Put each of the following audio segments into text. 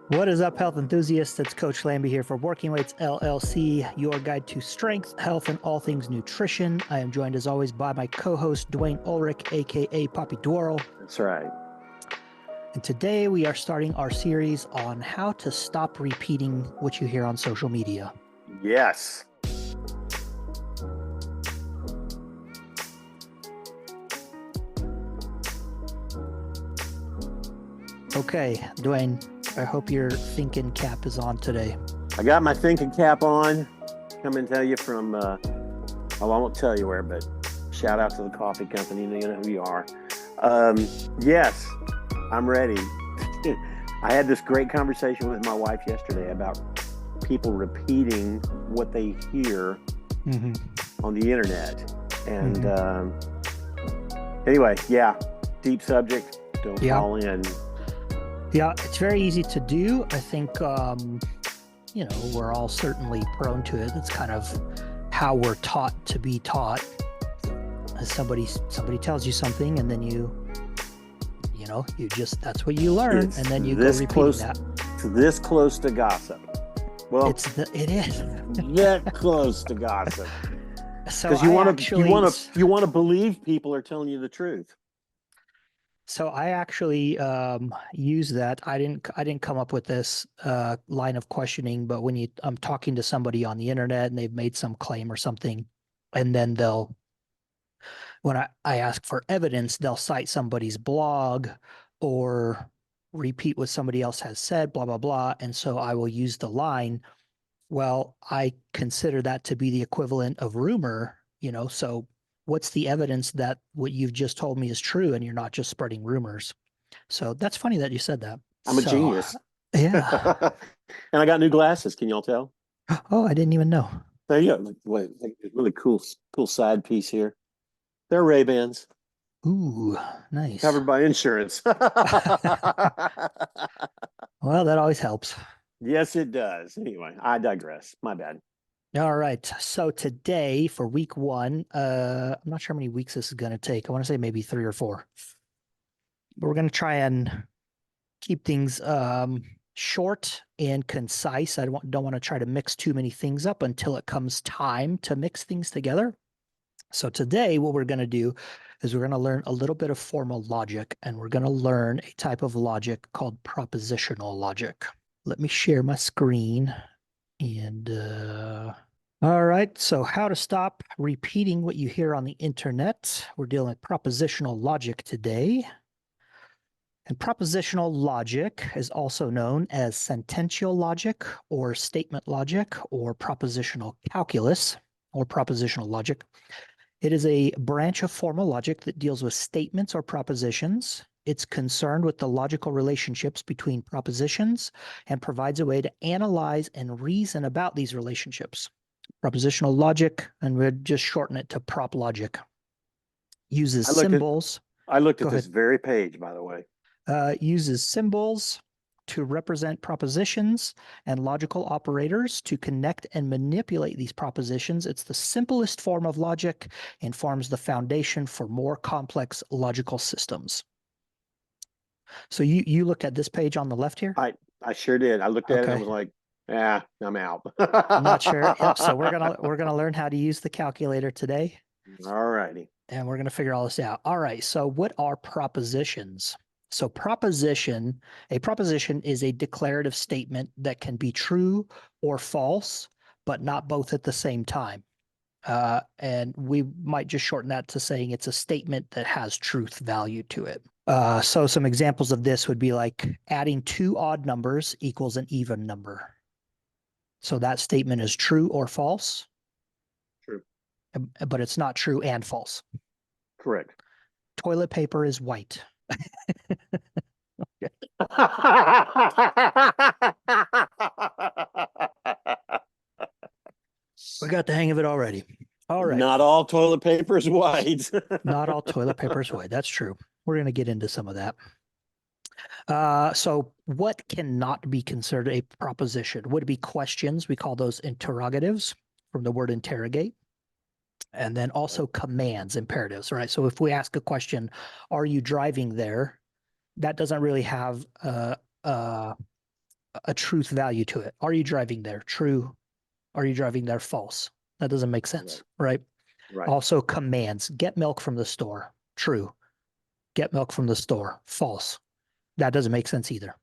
What is up, health enthusiasts? It's Coach Lamby here for Working Weights LLC, your guide to strength, health, and all things nutrition. I am joined as always by my co-host Dwayne Ulrich, aka Poppy Dwaro. That's right. And today we are starting our series on how to stop repeating what you hear on social media. Yes. Okay, Dwayne, I hope your thinking cap is on today. I got my thinking cap on. Come and tell you from, I won't tell you where, but shout out to the coffee company. You know who you are. Yes, I'm ready. I had this great conversation with my wife yesterday about people repeating what they hear on the internet. And anyway, yeah, deep subject. Don't fall in. Yeah, it's very easy to do. I think, we're all certainly prone to it. It's kind of how we're taught to be taught. Somebody tells you something, and then you that's what you learn, and then you go repeating that. It's this close to gossip. Well, it is that close to gossip. So because you want to believe people are telling you the truth. So I actually use that. I didn't come up with this line of questioning, but when I'm talking to somebody on the internet and they've made some claim or something, and then when I ask for evidence, they'll cite somebody's blog or repeat what somebody else has said, blah, blah, blah. And so I will use the line, well, I consider that to be the equivalent of rumor, so what's the evidence that what you've just told me is true and you're not just spreading rumors? So that's funny that you said that. I'm a genius. Yeah. And I got new glasses. Can y'all tell? Oh, I didn't even know. There you go. Wait, really cool side piece here. They're Ray-Bans. Ooh, nice. Covered by insurance. Well, that always helps. Yes, it does. Anyway, I digress. My bad. All right. So today for week 1, I'm not sure how many weeks this is going to take. I want to say maybe 3 or 4. But we're going to try and keep things short and concise. I don't want to try to mix too many things up until it comes time to mix things together. So today what we're going to do is we're going to learn a little bit of formal logic, and we're going to learn a type of logic called propositional logic. Let me share my screen. And all right, so how to stop repeating what you hear on the internet. We're dealing with propositional logic today. And propositional logic is also known as sentential logic or statement logic or propositional calculus or propositional logic. It is a branch of formal logic that deals with statements or propositions. It's concerned with the logical relationships between propositions and provides a way to analyze and reason about these relationships. Propositional logic, and we'll just shorten it to prop logic, uses symbols. I looked at this very page, by the way. Uses symbols to represent propositions and logical operators to connect and manipulate these propositions. It's the simplest form of logic and forms the foundation for more complex logical systems. So you looked at this page on the left here? I sure did. I looked at it and I was like, I'm out. I'm not sure. Yep. So we're gonna learn how to use the calculator today. All righty. And we're gonna figure all this out. All right. So what are propositions? So a proposition is a declarative statement that can be true or false, but not both at the same time. And we might just shorten that to saying it's a statement that has truth value to it. So some examples of this would be like adding 2 odd numbers equals an even number. So that statement is true or false. True. But it's not true and false. Correct. Toilet paper is white. We got the hang of it already. All right. Not all toilet paper is white. Not all toilet paper is white. That's true. We're going to get into some of that. So what cannot be considered a proposition? Would it be questions? We call those interrogatives from the word interrogate. And then also commands, imperatives, right? So if we ask a question, are you driving there? That doesn't really have a truth value to it. Are you driving there? True. Are you driving there? False. That doesn't make sense, right? Right. Also commands, get milk from the store. True. Get milk from the store. False. That doesn't make sense either.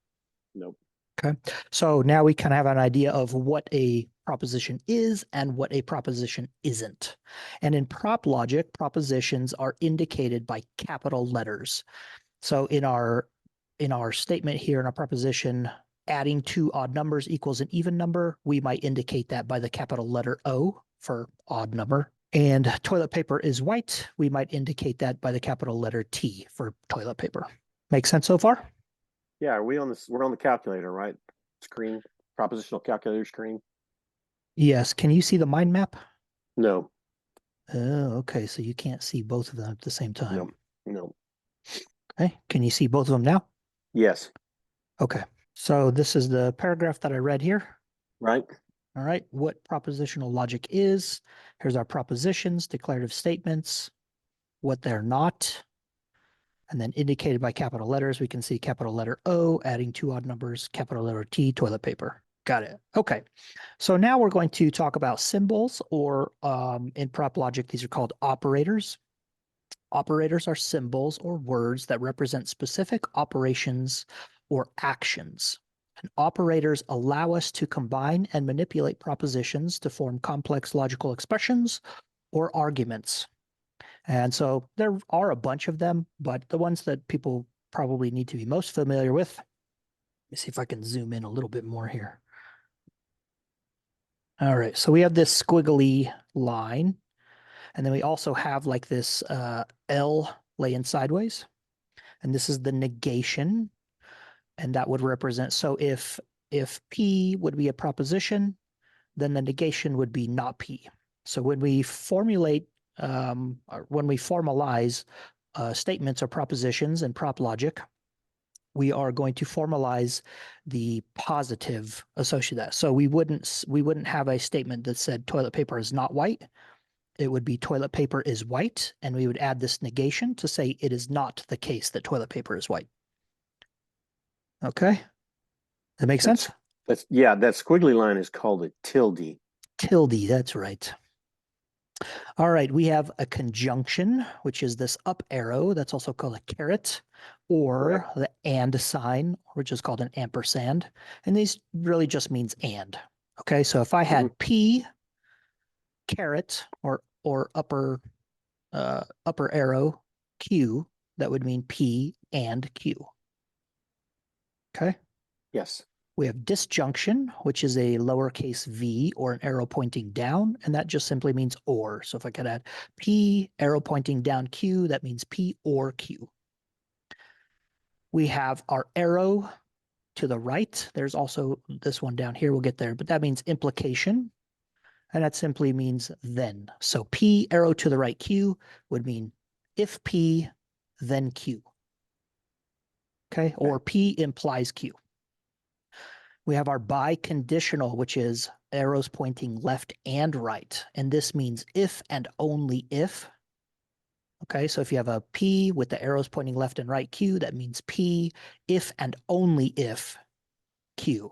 Nope. Okay. So now we kind of have an idea of what a proposition is and what a proposition isn't. And in prop logic, propositions are indicated by capital letters. So in our statement here in our proposition, adding two odd numbers equals an even number, we might indicate that by the capital letter O for odd number. And toilet paper is white, we might indicate that by the capital letter T for toilet paper. Make sense so far? Yeah, are we on this? We're on the calculator, right? Screen, propositional calculator screen. Yes. Can you see the mind map? No, Oh, okay. So you can't see both of them at the same time. no, no. Okay. Can you see both of them now? Yes, Okay. So this is the paragraph that I read here. right. All right. What propositional logic is. Here's our propositions, declarative statements, what they're not. And then indicated by capital letters, we can see capital letter O, adding two odd numbers, capital letter T, toilet paper. Got it. Okay. So now we're going to talk about symbols, or in prop logic, these are called operators. Operators are symbols or words that represent specific operations or actions. And operators allow us to combine and manipulate propositions to form complex logical expressions or arguments. And so there are a bunch of them, but the ones that people probably need to be most familiar with, let me see if I can zoom in a little bit more here. All right, so we have this squiggly line, and then we also have like this L laying sideways, and this is the negation, and that would represent, so if P would be a proposition, then the negation would be not P. So when we formulate, or when we formalize statements or propositions in prop logic, we are going to formalize the positive associated with that. So we wouldn't have a statement that said toilet paper is not white. It would be toilet paper is white, and we would add this negation to say it is not the case that toilet paper is white. Okay, that makes sense? That squiggly line is called a tilde. Tilde, that's right. All right, we have a conjunction, which is this up arrow. That's also called a caret, or Correct. the and sign, which is called an ampersand. And these really just means and. Okay, so if I had P caret or upper arrow Q, that would mean P and Q. Okay. Yes. We have disjunction, which is a lowercase v or an arrow pointing down, and that just simply means or. So if I could add P, arrow pointing down Q, that means P or Q. We have our arrow to the right. There's also this one down here. We'll get there, but that means implication, and that simply means then. So P, arrow to the right Q would mean if P, then Q. Okay, or P implies Q. We have our biconditional, which is arrows pointing left and right. And this means if and only if. Okay, so if you have a P with the arrows pointing left and right Q, that means P if and only if Q.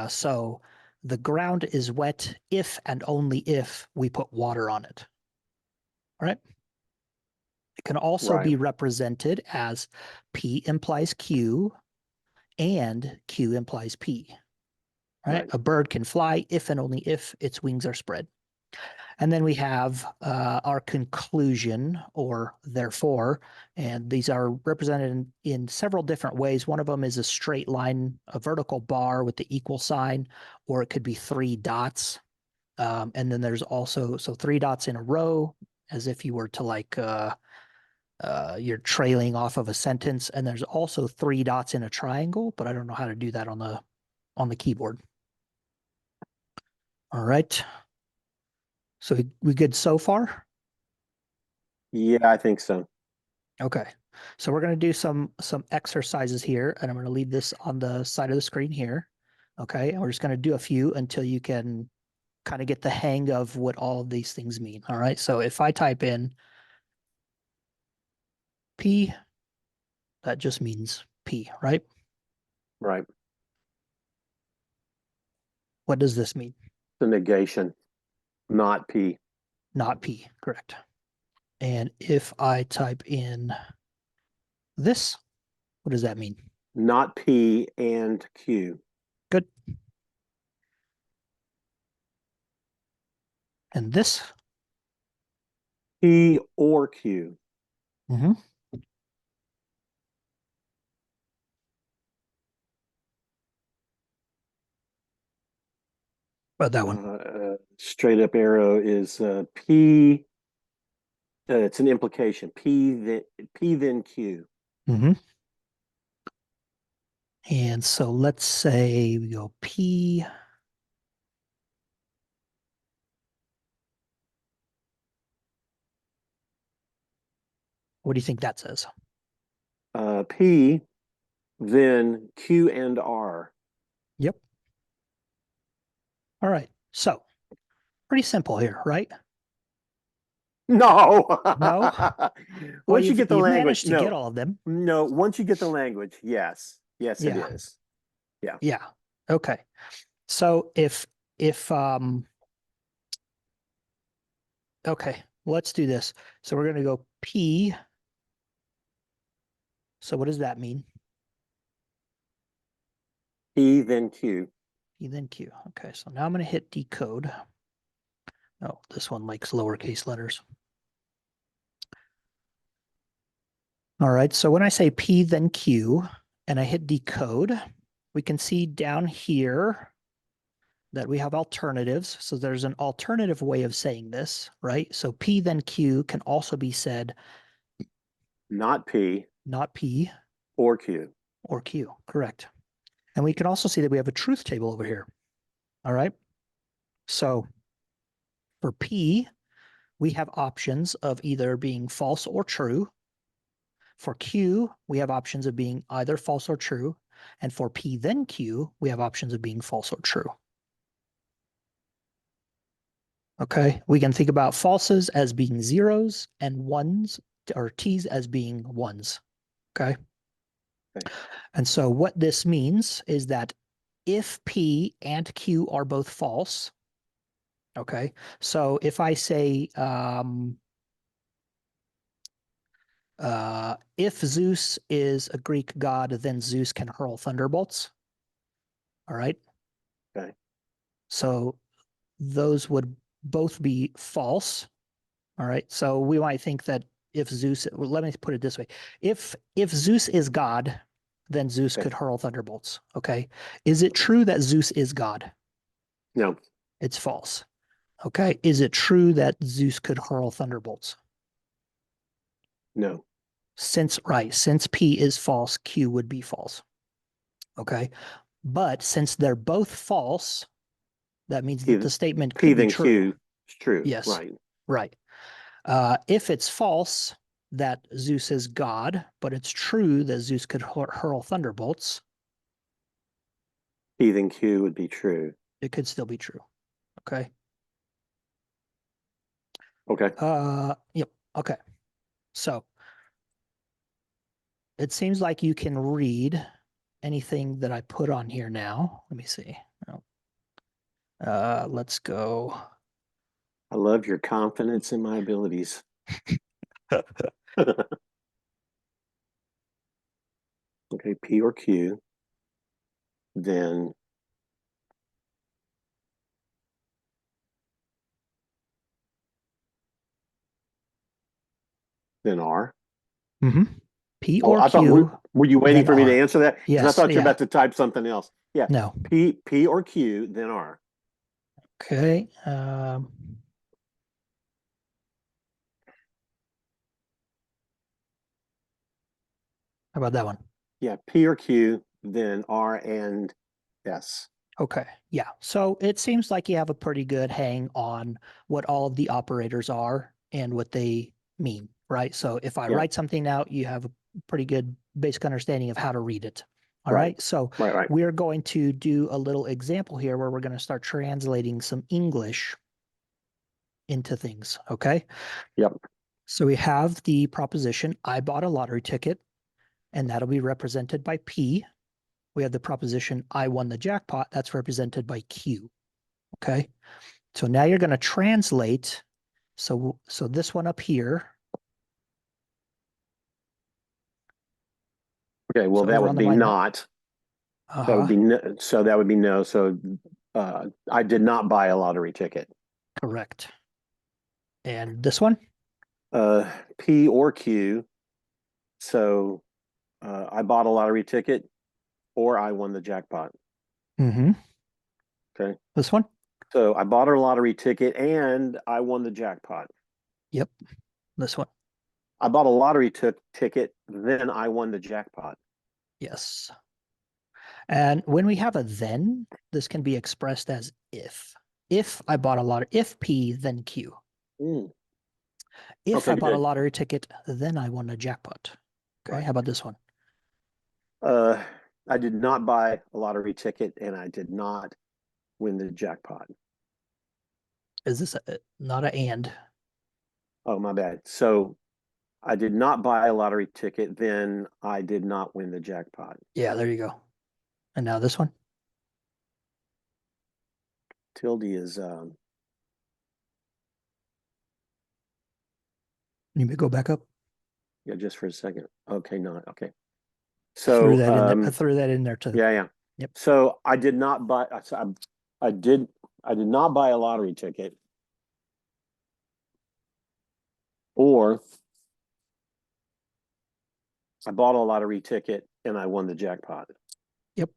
So the ground is wet if and only if we put water on it. All right. It can also be represented as P implies Q and Q implies P. Right? A bird can fly if and only if its wings are spread. And then we have our conclusion, or therefore, and these are represented in several different ways. One of them is a straight line, a vertical bar with the equal sign, or it could be three dots. And then there's also, so three dots in a row, as if you were to like, you're trailing off of a sentence. And there's also three dots in a triangle, but I don't know how to do that on the keyboard. All right. So we good so far? Yeah, I think so. Okay. So we're going to do some exercises here, and I'm going to leave this on the side of the screen here. Okay. And we're just going to do a few until you can kind of get the hang of what all of these things mean. All right. So if I type in P, that just means P, right? Right. What does this mean? The negation, not P. Not P, correct. And if I type in this, what does that mean? Not P and Q. Good. And this? P or Q. Mm-hmm. About that one. Straight up arrow is P. It's an implication. P then Q. Mm-hmm. And so let's say we go P. What do you think that says? P then Q and R. Yep. All right. So pretty simple here, right? No. No? Well, Once you get the you've language, managed to get all of them. no. Once you get the language, yes, yes, it Yeah. is. Yeah. Yeah. Okay. So if okay, let's do this. So we're gonna go P. So what does that mean? P then Q. P then Q. Okay, so now I'm gonna hit decode. Oh, this one likes lowercase letters. All right, so when I say P then Q and I hit decode, we can see down here that we have alternatives. So there's an alternative way of saying this, right? So P then Q can also be said Not P not P or Q. or Q, correct. And we can also see that we have a truth table over here. All right. So for P, we have options of either being false or true. For Q, we have options of being either false or true. And for P then Q, we have options of being false or true. Okay, we can think about falses as being zeros and ones, or T's as being ones. Okay. Okay. And so what this means is that if P and Q are both false, okay, so if I say, if Zeus is a Greek god, then Zeus can hurl thunderbolts. All right. Okay. So those would both be false. All right. So we might think that if Zeus, well, let me put it this way: if Zeus is God, then Zeus Okay. could hurl thunderbolts. Okay. Is it true that Zeus is God? No. It's false. Okay. Is it true that Zeus could hurl thunderbolts? No. Since P is false, Q would be false. Okay. But since they're both false, that means that the statement P could be then true. Q is true. Yes. Right. Right. If it's false that Zeus is God, but it's true that Zeus could hurl thunderbolts, P then Q would be true. it could still be true. Okay. Okay. Yep. Okay. So it seems like you can read anything that I put on here now. Let me see. Let's go. I love your confidence in my abilities. Okay, P or Q. Then R. Mm-hmm. P Oh, or I thought Q, were you waiting then for me to R. answer that? Because I Yes. thought you were Yeah. about to type something else. Yeah. No. P or Q, then R. Okay. How about that one? Yeah, P or Q, then R and S. Okay. Yeah. So it seems like you have a pretty good hang on what all of the operators are and what they mean, right? So if I Yeah. write something out, you have a pretty good basic understanding of how to read it. All Right. right. So Right. we're going to do a little example here where we're going to start translating some English into things. Okay. Yep. So we have the proposition, I bought a lottery ticket, and that'll be represented by P. we have the proposition I won the jackpot. That's represented by Q. Okay. So now you're going to translate. So this one up here. Okay, well, So that over would on the be mind map. not. That Uh-huh. would be no, so that would be no. So I did not buy a lottery ticket. Correct. And this one? P or Q. So I bought a lottery ticket or I won the jackpot. Mm-hmm. Okay. This one? So I bought a lottery ticket and I won the jackpot. Yep. This one? I bought a lottery ticket, then I won the jackpot. Yes. And when we have a then, this can be expressed as if. If I bought a lottery, if P, then Q. Mm. If Okay, I bought a good. lottery ticket, then I won a jackpot. Okay, Right. how about this one? Uh, I did not buy a lottery ticket and I did not win the jackpot. Is this not a and? Oh, my bad. So I did not buy a lottery ticket, then I did not win the jackpot. Yeah, there you go. And now this one? Tilde is You may go back up. yeah, just for a second. Okay, no, okay. I threw So that in there. I threw that in there too. yeah. Yep. So I did not buy. I did not buy a lottery ticket, or I bought a lottery ticket and I won the jackpot. Yep.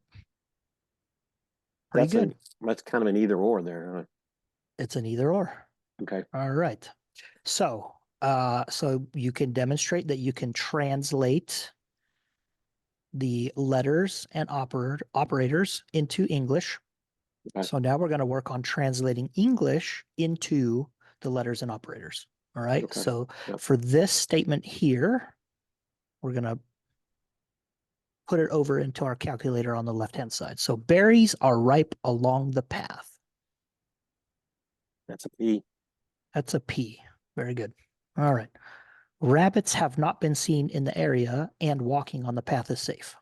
Pretty good. That's kind of an either or there. Huh? It's an either or. Okay. All right. So you can demonstrate that you can translate the letters and operators into English. Okay. So now we're going to work on translating English into the letters and operators. All right. Okay. So Yep. for this statement here, we're going to put it over into our calculator on the left-hand side. So berries are ripe along the path. That's a P. That's a P. Very good. All right. Rabbits have not been seen in the area and walking on the path is safe.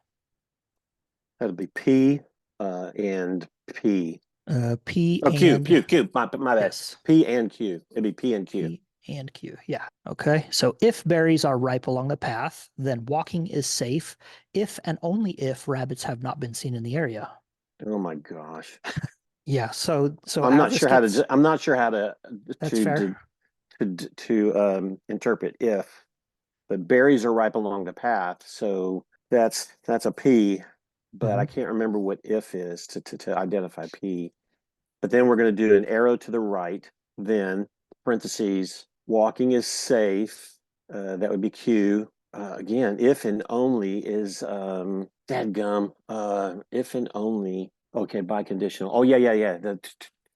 That'd be P and P. P Oh, Q. and My bad. yes. P and Q. It'd be P and Q. P and Q. Yeah. Okay. So if berries are ripe along the path, then walking is safe if and only if rabbits have not been seen in the area. Oh my gosh. Yeah. So I'm how not this sure how gets, to. I'm not sure how to that's fair. interpret if. But berries are ripe along the path, so that's a P. But I Mhm. can't remember what if is to identify P. But then we're going to do an arrow to the right, then parentheses, walking is safe. That would be Q. Again, if and only is dadgum. If and only. Okay, biconditional. Oh yeah. The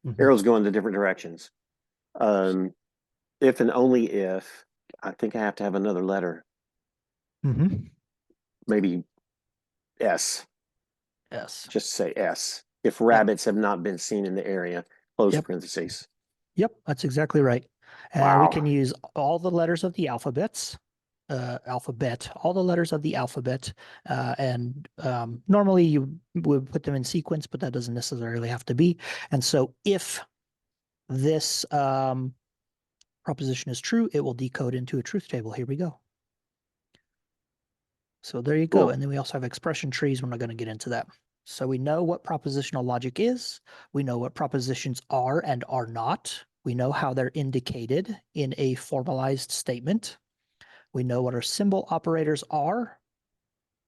Mhm. arrows go in the different directions. If and only if. I think I have to have another letter. Mhm. Maybe S. Yes. Just say S. If Yep. rabbits have not been seen in the area, close Yep. parentheses. Yep. That's exactly right. We can Wow. use all the letters of the all the letters of the alphabet. And normally you would put them in sequence, but that doesn't necessarily have to be. And so if this proposition is true, it will decode into a truth table. Here we go. So there you go. Cool. And then we also have expression trees. We're not going to get into that. So we know what propositional logic is. We know what propositions are and are not. We know how they're indicated in a formalized statement. We know what our symbol operators are.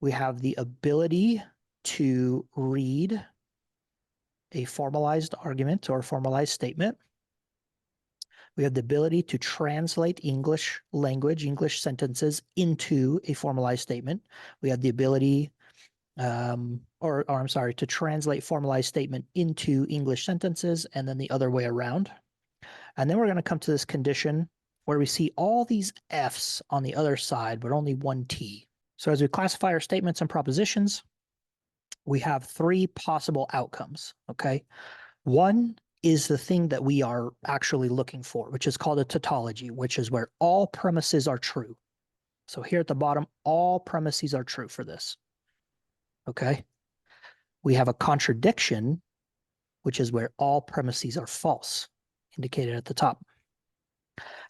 We have the ability to read a formalized argument or formalized statement. We have the ability to translate English language, English sentences into a formalized statement. We have the ability, or I'm sorry, to translate formalized statement into English sentences and then the other way around. And then we're going to come to this condition where we see all these F's on the other side, but only one T. So as we classify our statements and propositions, we have three possible outcomes, okay? One is the thing that we are actually looking for, which is called a tautology, which is where all premises are true. So here at the bottom, all premises are true for this, okay? We have a contradiction, which is where all premises are false, indicated at the top.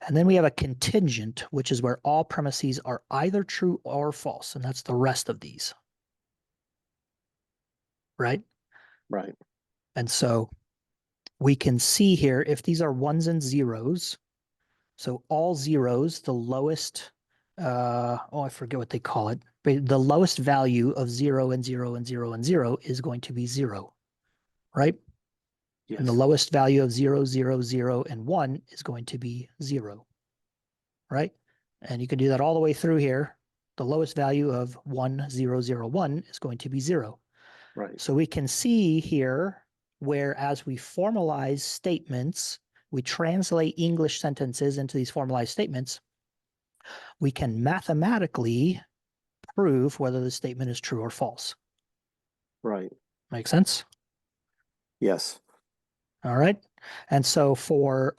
And then we have a contingent, which is where all premises are either true or false, and that's the rest of these. Right? Right. And so we can see here, if these are ones and zeros, so all zeros, the lowest, I forget what they call it, but the lowest value of 0 and 0 and 0 and 0 is going to be 0, right? Yes. And the lowest value of 0, 0, 0, and 1 is going to be 0, right? And you can do that all the way through here. The lowest value of 1, 0, 0, 1 is going to be 0. Right. So we can see here where as we formalize statements, we translate English sentences into these formalized statements, we can mathematically prove whether the statement is true or false. Right. Make sense? Yes. All right. And so for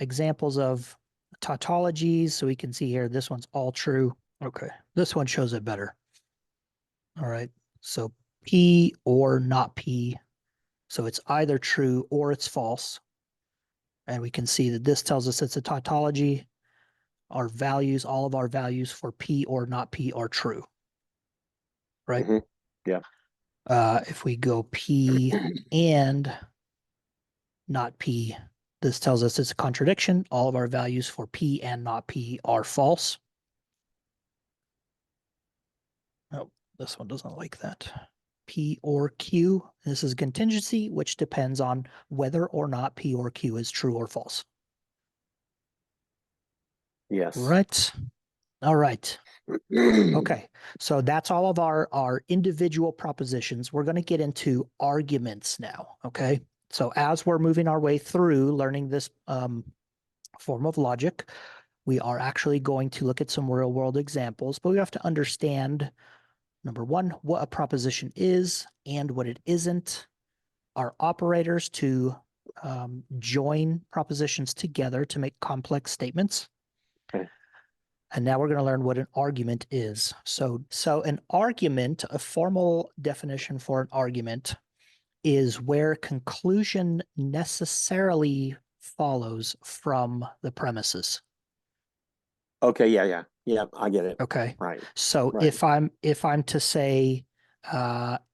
examples of tautologies, so we can see here, this one's all true. Okay. This one shows it better. All right. So P or not P. So it's either true or it's false. And we can see that this tells us it's a tautology. Our values, all of our values for P or not P are true. Right? Mm-hmm. Yeah. If we go P and not P, this tells us it's a contradiction. All of our values for P and not P are false. Oh, this one doesn't like that. P or Q. This is contingency, which depends on whether or not P or Q is true or false. Yes. Right. All right. Okay. So that's all of our individual propositions. We're going to get into arguments now. Okay. So as we're moving our way through learning this form of logic, we are actually going to look at some real world examples, but we have to understand, number one, what a proposition is and what it isn't, our operators to join propositions together to make complex statements. Okay. And now we're going to learn what an argument is. So an argument, a formal definition for an argument, is where conclusion necessarily follows from the premises. Okay. Yeah. I get it. Okay. Right. So Right. if I'm to say,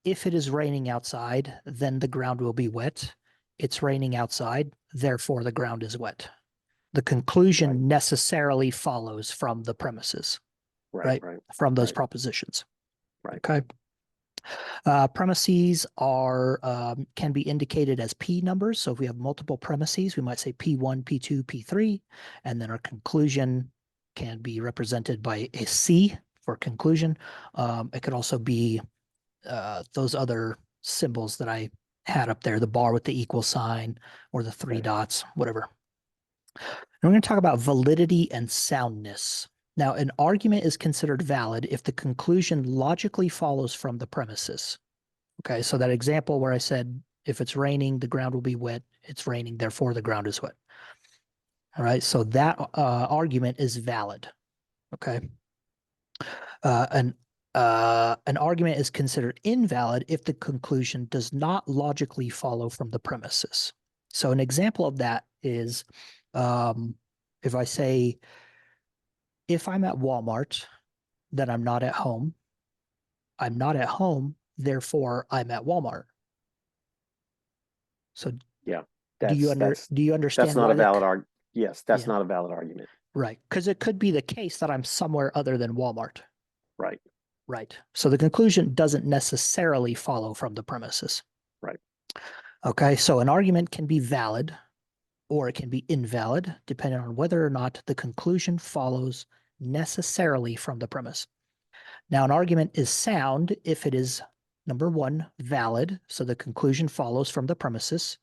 if it is raining outside, then the ground will be wet. It's raining outside, therefore the ground is wet. The conclusion necessarily follows from the premises, right? From those propositions. Right. Okay. Premises are can be indicated as P numbers. So if we have multiple premises, we might say P1, P2, P3, and then our conclusion can be represented by a C for conclusion. It could also be those other symbols that I had up there, the bar with the equal sign or the three dots, whatever. And we're going to talk about validity and soundness. Now, an argument is considered valid if the conclusion logically follows from the premises. Okay, so that example where I said, if it's raining, the ground will be wet. It's raining, therefore the ground is wet. All right, so that argument is valid. Okay. An argument is considered invalid if the conclusion does not logically follow from the premises. So an example of that is if I say, if I'm at Walmart, then I'm not at home. I'm not at home, therefore I'm at Walmart. So yeah, do you understand? That's not a valid argument. Yes, that's not a valid argument. Right, because it could be the case that I'm somewhere other than Walmart. Right. Right. So the conclusion doesn't necessarily follow from the premises. Right. Okay, so an argument can be valid or it can be invalid, depending on whether or not the conclusion follows necessarily from the premise. Now, an argument is sound if it is, number one, valid, so the conclusion follows from the premises,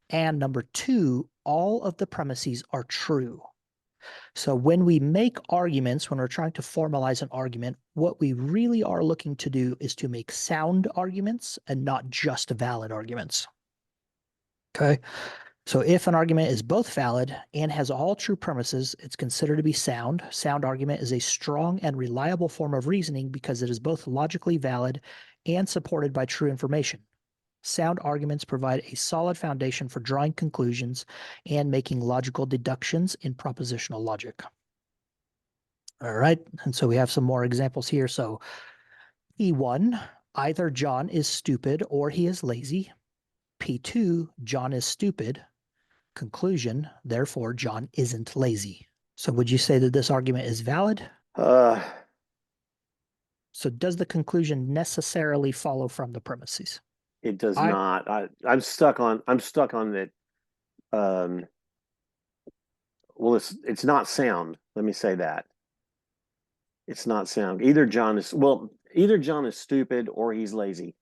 and number two, all of the premises are true. So when we make arguments, when we're trying to formalize an argument, what we really are looking to do is to make sound arguments and not just valid arguments. Okay. So if an argument is both valid and has all true premises, it's considered to be sound. Sound argument is a strong and reliable form of reasoning because it is both logically valid and supported by true information. Sound arguments provide a solid foundation for drawing conclusions and making logical deductions in propositional logic. All right, and so we have some more examples here. So P1, either John is stupid or he is lazy. P2, John is stupid. Conclusion, therefore, John isn't lazy. So would you say that this argument is valid? So does the conclusion necessarily follow from the premises? It does not. I'm stuck on that. Well, it's not sound. Let me say that. It's not sound. Either John is stupid or he's lazy.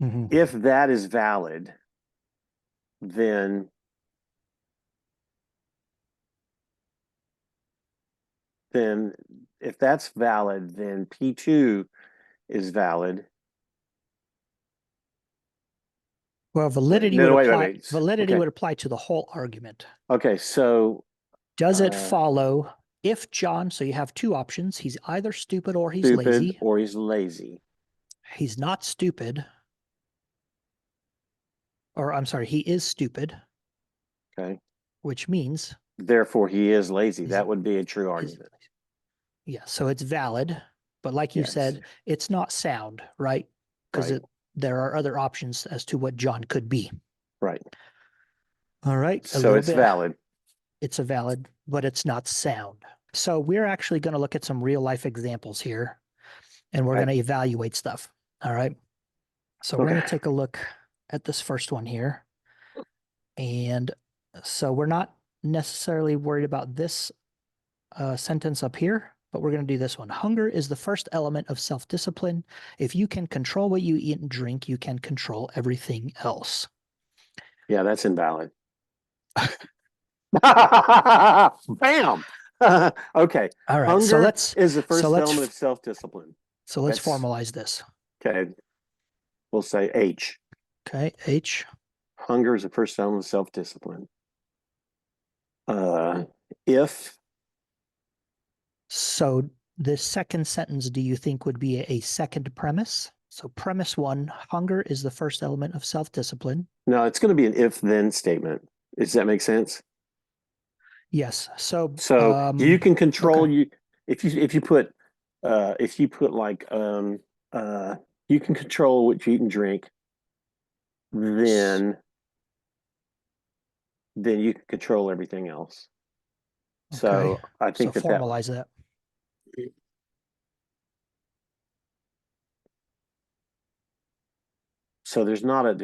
Mm-hmm. If that is valid, then if that's valid, then P2 is valid. Well, validity No, would wait, apply. wait. Validity Okay. would apply to the whole argument. Okay, so does it follow if John? So you have two options. He's either stupid or he's lazy. Or he's lazy. He's not stupid. Or I'm sorry, he is stupid. Okay. Which means therefore he is lazy. That would be a true argument. Yeah, so it's valid, but like you said, it's not sound, right? Because there are other options as to what John could be. Right. All right. So it's valid. It's a valid, but it's not sound. So we're actually going to look at some real life examples here, and we're going to evaluate stuff. All right. So we're going to take a look at this first one here. And so we're not necessarily worried about this sentence up here, but we're going to do this one. Hunger is the first element of self-discipline. If you can control what you eat and drink, you can control everything else. Yeah, that's invalid. Bam. Okay. All right. Hunger so let's is the first element of self-discipline. So let's formalize this. Okay. We'll say H. Okay. H. Hunger is the first element of self-discipline. If. So the second sentence, do you think would be a second premise? So premise one, hunger is the first element of self-discipline. No, it's going to be an if-then statement. Does that make sense? Yes. So you can control if you put like you can control what you eat and drink, then you can control everything else. Okay. So I think so formalize that. So there's not a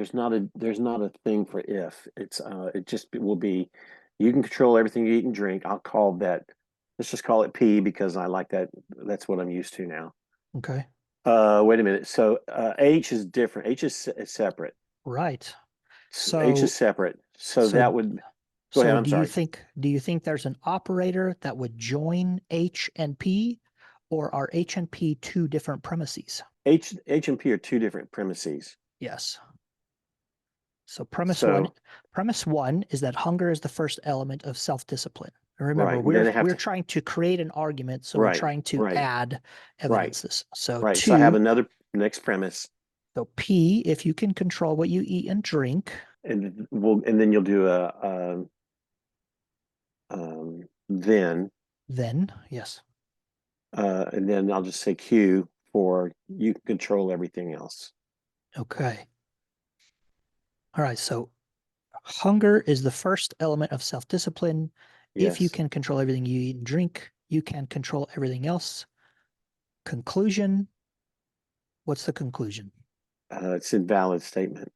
thing for if. It's it just will be you can control everything you eat and drink. I'll call that, let's just call it P because I like that. That's what I'm used to now. Okay. Wait a minute. So H is different. H is separate. Right. So H is separate. So that would go ahead. Do you think there's an operator that would join H and P, or are H and P two different premises? H and P are two different premises. Yes. So premise one is that hunger is the first element of self-discipline. Remember, we're trying to create an argument, so we're trying to add evidences. So so I have another next premise. So P, if you can control what you eat and drink, and then you'll do a then yes, and then I'll just say Q for you can control everything else. Okay. All right. So hunger is the first element of self-discipline. Yes. If you can control everything you eat and drink, you can control everything else. Conclusion. What's the conclusion? It's an invalid statement.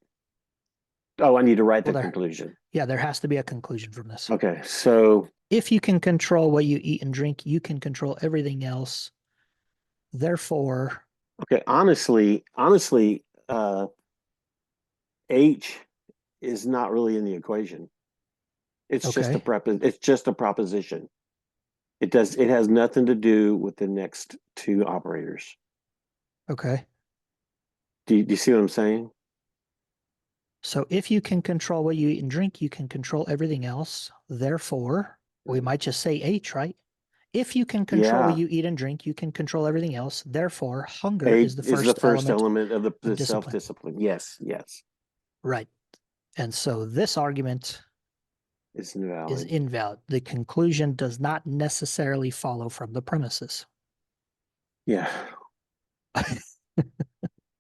Oh, I need to write the conclusion. Yeah, there has to be a conclusion from this. Okay. So if you can control what you eat and drink, you can control everything else. Therefore. Okay. Honestly, H is not really in the equation. It's just a proposition. It has nothing to do with the next two operators. Okay. Do you see what I'm saying? So if you can control what you eat and drink, you can control everything else. Therefore, we might just say H, right? If you can control what Yeah. you eat and drink, you can control everything else. Therefore, hunger A is the is the first first element element of of the discipline. self-discipline. Yes, yes. Right. And so this argument It's is invalid. invalid. The conclusion does not necessarily follow from the premises. Yeah.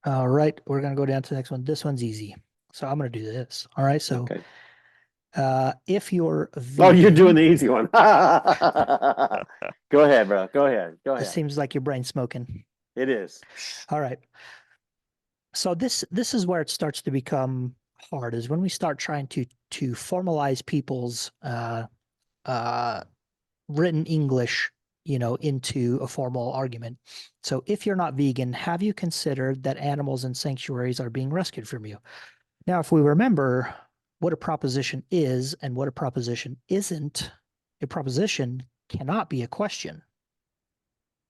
All right, we're going to go down to the next one. This one's easy. So I'm going to do this. All right. So Okay. if you're Oh, you're doing vegan, the easy one. Go ahead, bro. Go ahead. Go it ahead. seems like your brain's smoking. It is. All right. So this is where it starts to become hard, is when we start trying to formalize people's uh written English, into a formal argument. So if you're not vegan, have you considered that animals in sanctuaries are being rescued from you? Now, if we remember what a proposition is and what a proposition isn't, a proposition cannot be a question,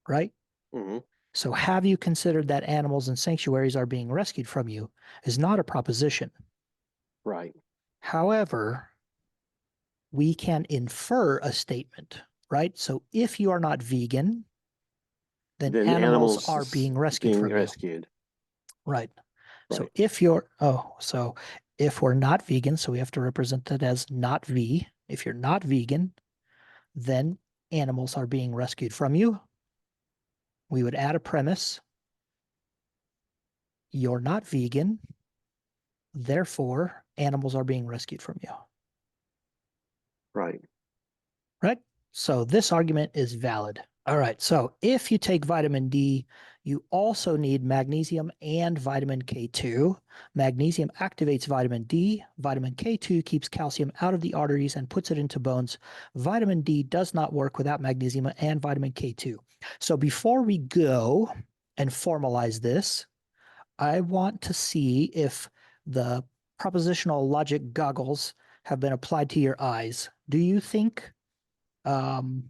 right? Hmm. So have you considered that animals in sanctuaries are being rescued from you is not a proposition. Right. However, we can infer a statement, right? So if you are not vegan, then Then animals animals are being rescued being from you. rescued. Right. So Right. if we're not vegan, so we have to represent that as not V. If you're not vegan, then animals are being rescued from you. We would add a premise. You're not vegan, therefore animals are being rescued from you. Right. Right? So this argument is valid. All right. So if you take vitamin D, you also need magnesium and vitamin K2. Magnesium activates vitamin D. Vitamin K2 keeps calcium out of the arteries and puts it into bones. Vitamin D does not work without magnesium and vitamin K2. So before we go and formalize this, I want to see if the propositional logic goggles have been applied to your eyes. Do you think um,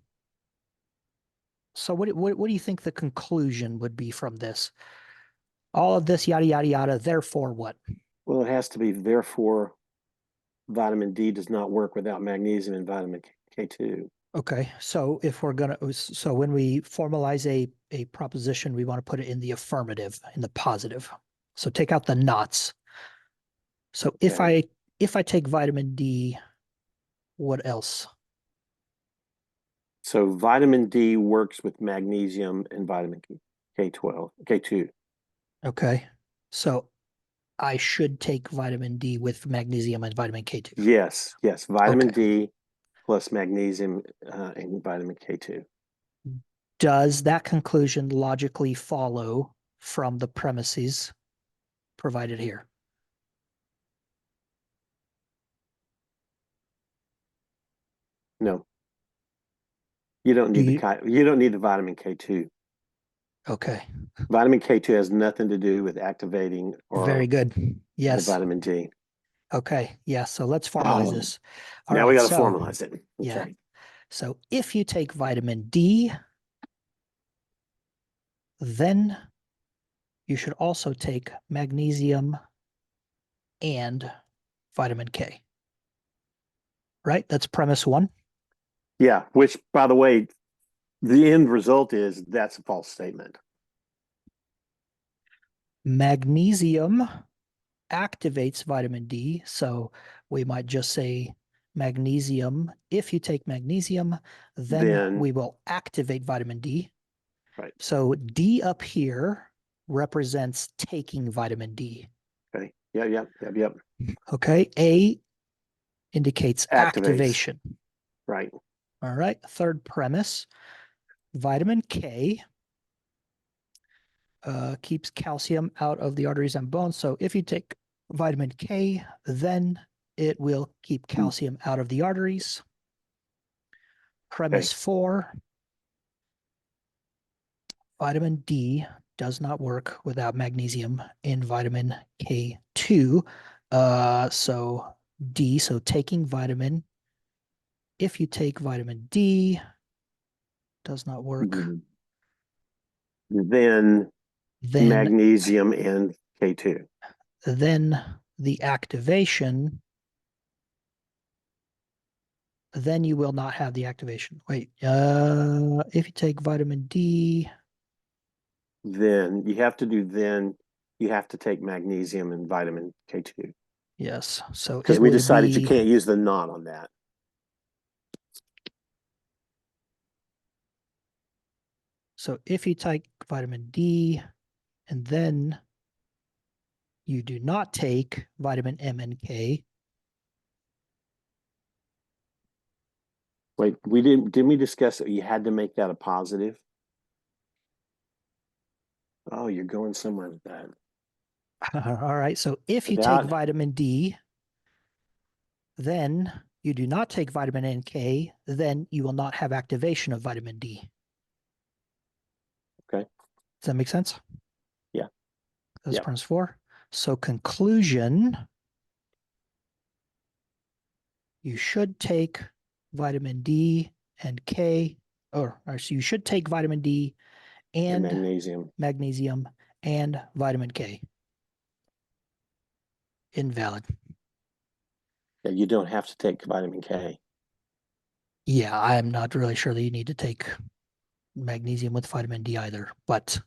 so what do you think the conclusion would be from this? All of this, yada, yada, yada, therefore what? Well, it has to be therefore vitamin D does not work without magnesium and vitamin K2. Okay, so if we're gonna, so when we formalize a proposition, we want to put it in the affirmative, in the positive. So take out the nots. So Okay. if I take vitamin D, what else? So vitamin D works with magnesium and vitamin K12, K2. Okay, so I should take vitamin D with magnesium and vitamin K2. Yes, yes. Vitamin Okay. D plus magnesium and vitamin K2. Does that conclusion logically follow from the premises provided here? No, you don't Do need you? you don't need the vitamin K2. Okay. Vitamin K2 has nothing to do with activating Very or good. the Yes. vitamin D. Okay. Yeah. So let's formalize Oh, this. All now we right. got to So, formalize it. yeah. Okay. So if you take vitamin D, then you should also take magnesium and vitamin K. Right? That's premise one. Yeah, which by the way, the end result is that's a false statement. Magnesium activates vitamin D. So we might just say magnesium. If you take magnesium, then Then, we will activate vitamin D. right. So D up here represents taking vitamin D. Okay. Yeah, yeah, yep, yep. Okay. A indicates Activates. activation. Right. All right. Third premise, vitamin K keeps calcium out of the arteries and bones. So if you take vitamin K, then it will keep calcium out of the arteries. Okay. Premise 4, vitamin D does not work without magnesium in vitamin K2. So D, so taking vitamin, if you take vitamin D, does not work, Then then magnesium and K2. then the activation then you will not have the activation. Wait, if you take vitamin D, Then you have to do then you have to take magnesium and vitamin K2 yes. So because it we would decided you be, can't use the not on that. so if you take vitamin D and then you do not take vitamin M and K, Wait, didn't we discuss that you had to make that a positive? Oh, you're going somewhere with that. all right. So if you take Without vitamin D, then you do not take vitamin N K, then you will not have activation of vitamin D. okay. Does that make sense? Yeah. That's Yeah. premise 4. So conclusion, you should take vitamin D and K, or so you should take vitamin D And and magnesium. magnesium and vitamin K. Invalid. Yeah, you don't have to take vitamin K. Yeah, I'm not really sure that you need to take magnesium with vitamin D either, but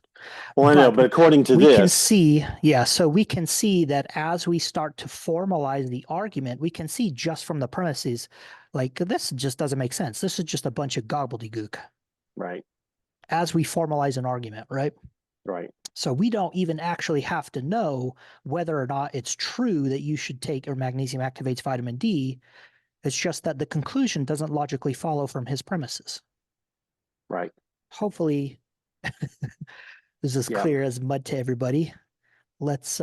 Well, I know, but according to we can this, see, yeah, so we can see that as we start to formalize the argument, we can see just from the premises, like this just doesn't make sense. This is just a bunch of gobbledygook right, as we formalize an argument, right? right, So we don't even actually have to know whether or not it's true that you should take or magnesium activates vitamin D. It's just that the conclusion doesn't logically follow from his premises. right. Hopefully this is Yeah. clear as mud to everybody. Let's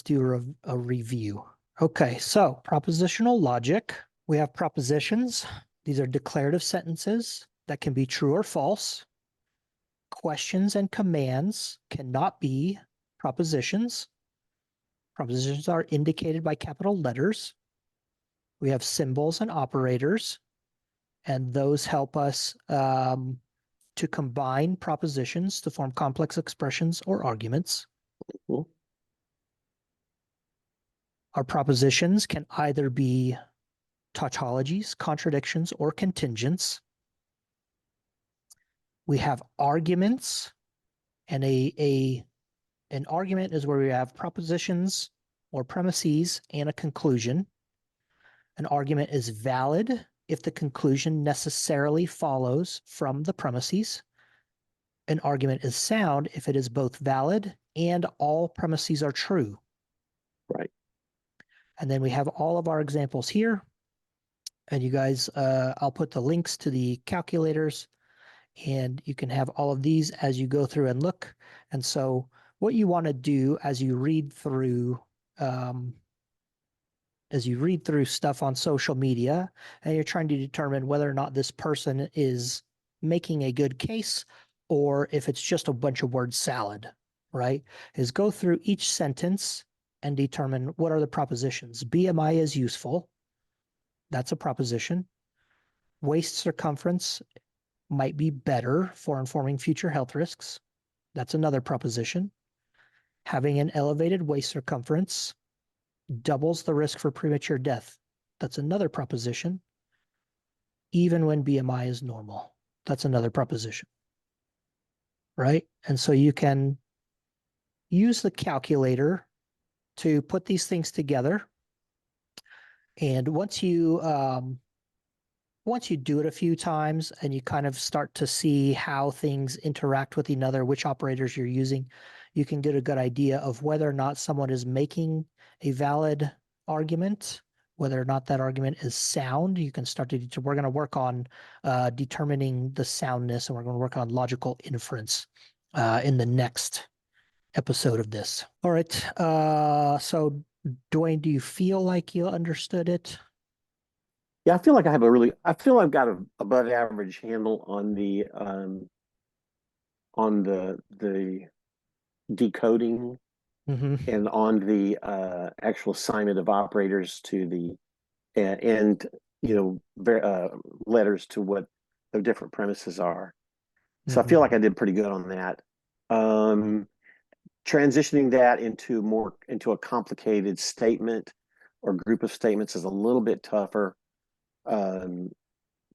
do a review. Okay, so propositional logic. We have propositions. These are declarative sentences that can be true or false. Questions and commands cannot be propositions. Propositions are indicated by capital letters. We have symbols and operators, and those help us to combine propositions to form complex expressions or arguments. Cool. Our propositions can either be tautologies, contradictions, or contingents. We have arguments, and an argument is where we have propositions or premises and a conclusion. An argument is valid if the conclusion necessarily follows from the premises. An argument is sound if it is both valid and all premises are true. Right. And then we have all of our examples here. And you guys, I'll put the links to the calculators, and you can have all of these as you go through and look. And so what you want to do um, as you read through stuff on social media, and you're trying to determine whether or not this person is making a good case or if it's just a bunch of word salad, right? Is go through each sentence and determine what are the propositions. BMI is useful. That's a proposition. Waist circumference might be better for informing future health risks. That's another proposition. Having an elevated waist circumference doubles the risk for premature death. That's another proposition. Even when BMI is normal. That's another proposition. Right? And so you can use the calculator to put these things together. And once you do it a few times and you kind of start to see how things interact with each other, which operators you're using, you can get a good idea of whether or not someone is making a valid argument, whether or not that argument is sound. You can start to, we're going to work on determining the soundness, and we're going to work on logical inference in the next episode of this. All right. So Dwayne, do you feel like you understood it? Yeah, I feel I've got a above average handle on the decoding Mm-hmm. and on the actual assignment of operators to the and you know letters to what the different premises are. So I feel like Mm-hmm. I did pretty good on that. Um, Transitioning that into a complicated statement or group of statements is a little bit tougher.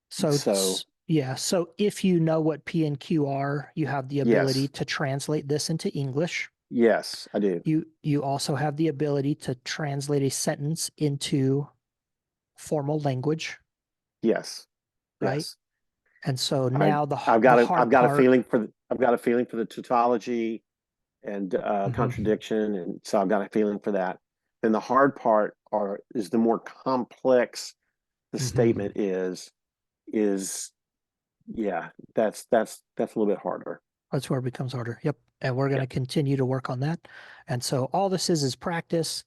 So, So yeah. So if you know what P and Q are, you have the ability yes, to translate this into English. yes, I do. You also have the ability to translate a sentence into formal language, Yes, right? yes. And so I now I've the got a hard part. I've got a feeling for the tautology and Mhm, contradiction, and so I've got a feeling for that. Then the hard part is the more complex the mhm. statement is yeah, that's a little bit harder. That's where it becomes harder. Yep. And we're going Yeah. to continue to work on that. And so all this is practice.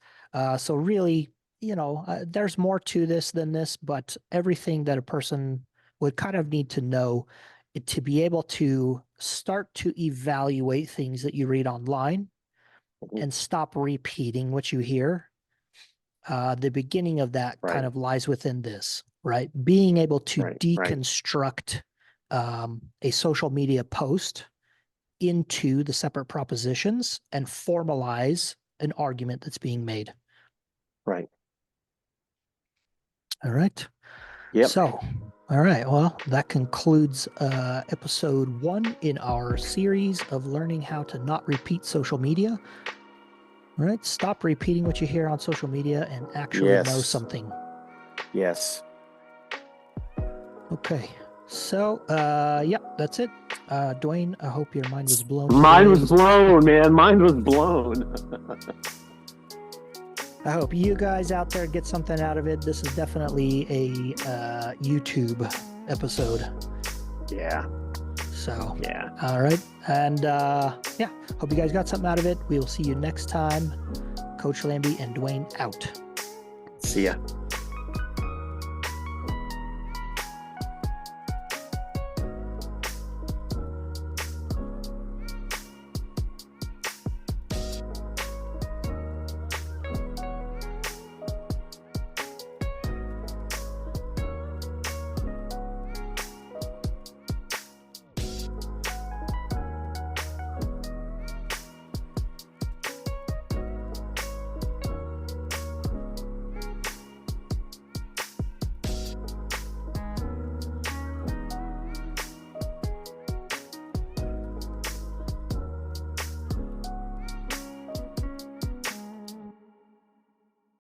So really, there's more to this than this, but everything that a person would kind of need to know to be able to start to evaluate things that you read online Mhm. and stop repeating what you hear. The beginning of that Right, kind of lies within this, right? Being able to right, right, deconstruct a social media post into the separate propositions and formalize an argument that's being made. right. All right. Yep. So, all right. Well, that concludes episode 1 in our series of learning how to not repeat social media. All right. Stop repeating what you hear on social media and actually know Yes. something. Yes. Okay. So, yep, that's it. Dwayne, I hope your mind was blown Mine was today. blown, man. Mine was blown. I hope you guys out there get something out of it. This is definitely a YouTube episode. Yeah. So, Yeah. all right. And yeah, hope you guys got something out of it. We will see you next time. Coach Lamby and Dwayne out. See ya.